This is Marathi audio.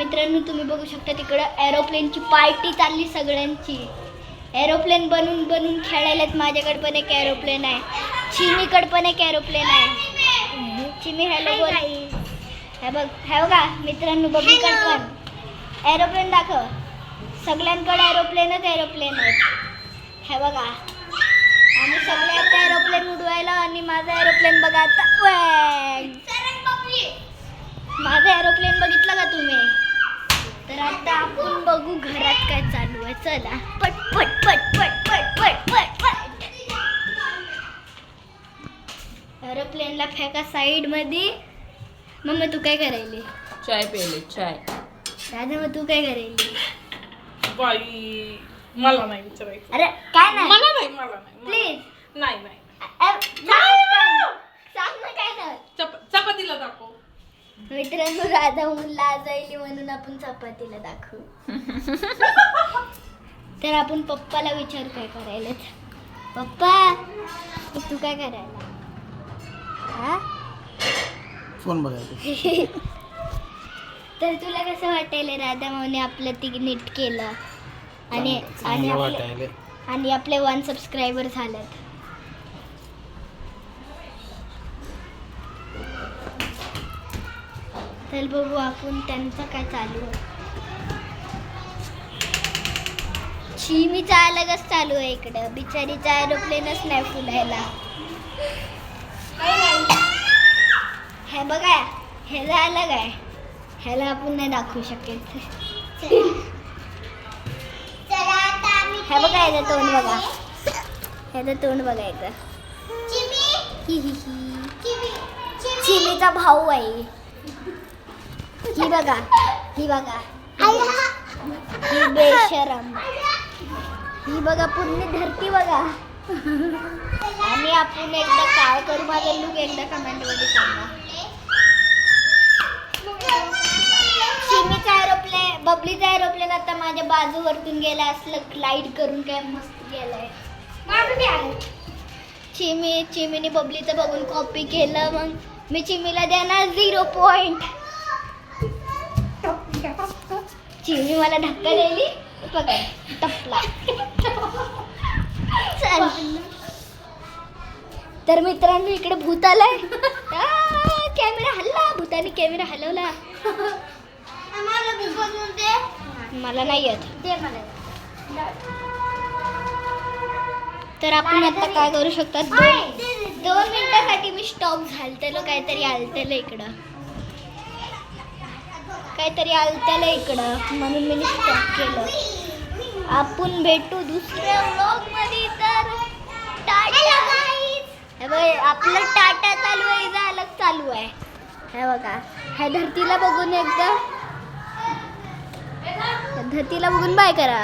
मित्रांनो तुम्ही बघू शकता तिकडं एरोप्लेनची पार्टी चालली सगळ्यांची. एरोप्लेन बनवून बनवून खेळायलात. माझ्याकडे पण एक एरोप्लेन आहे, चिमीकडे पण एक एरोप्लेन आहे. चिमी हॅलो बोल. हे बघा मित्रांनो बबलीकडे पण एरोप्लेन दाखव. सगळ्यांकडे एरोप्लेनच एरोप्लेन आहेत. हे बघा आम्ही सगळे आता एरोप्लेन उडवायला. आणि माझा एरोप्लेन बघा आता. माझा एरोप्लेन बघितला का तुम्ही? तर आता आपण बघू घरात काय चालू आहे. चला पट पट पट पट पट पट पट पट. एरोप्लेनला फेका साईड मध्ये. मम्मी तू काय करायली? चाय पेले चाय. राधा मग तू काय करायली? बाई मला नाही विचारायचं. अरे काय नाही मला नाही प्लीज नाही सांग ना काय नाही. चपातीला दाखव. मित्रांनो राधा मुलला जायली म्हणून आपण चपातीला दाखवू. तर आपण पप्पाला विचार काय करायला. पप्पा तू काय करायला? हा फोन बघायचं. तर तुला कसं वाटायला राधा माऊने आपलं ती नीट केलं आणि आपले 1 सबस्क्रायबर झालेत. तर बघू आपण त्यांचं काय चालू आहे. चिमीचा अलगच चालू आहे इकडं. बिचारीचा एरोप्लेनच नाही फुलायला. हे बघा हे अलग आहे. ह्याला आपण नाही दाखवू शकत. हे बघा याचं तोंड बघा. ह्याचं तोंड बघायचं. चिमीचा भाऊ आहे. ही बघा ही बेशरम. ही बघा पूर्ण धरती बघा. आणि आपण एकदा काय करू माझा लुक एकदा कमेंट मध्ये सांगा. चिमीचा एरोप्लेन बबलीचा एरोप्लेन आता माझ्या बाजूवरतून गेला. असलं ग्लाइड करून काय मस्त गेलाय. चिमीने बबलीचं बघून कॉपी केलं. मग मी चिमीला देणार 0 पॉइंट. चिमी मला धक्का दिली बघा टपला. चल तर मित्रांनो इकडे भूत आलाय. कॅमेरा हल्ला. भूताने कॅमेरा हलवला. मला नाही येत. तर आपण आता काय करू शकतात. 2 मिनिटासाठी मी स्टॉप झालतेलो. काहीतरी आलतेलं इकडं. म्हणून मी स्टॉप केलं. आपण भेटू दुसऱ्या व्लॉग मध्ये. तर टाटा. हे बघ आपलं टाटा चालू आहे. अलग चालू आहे. हे बघा ह्या धरतीला बघून एकदा धरतीला बघून बाय करा.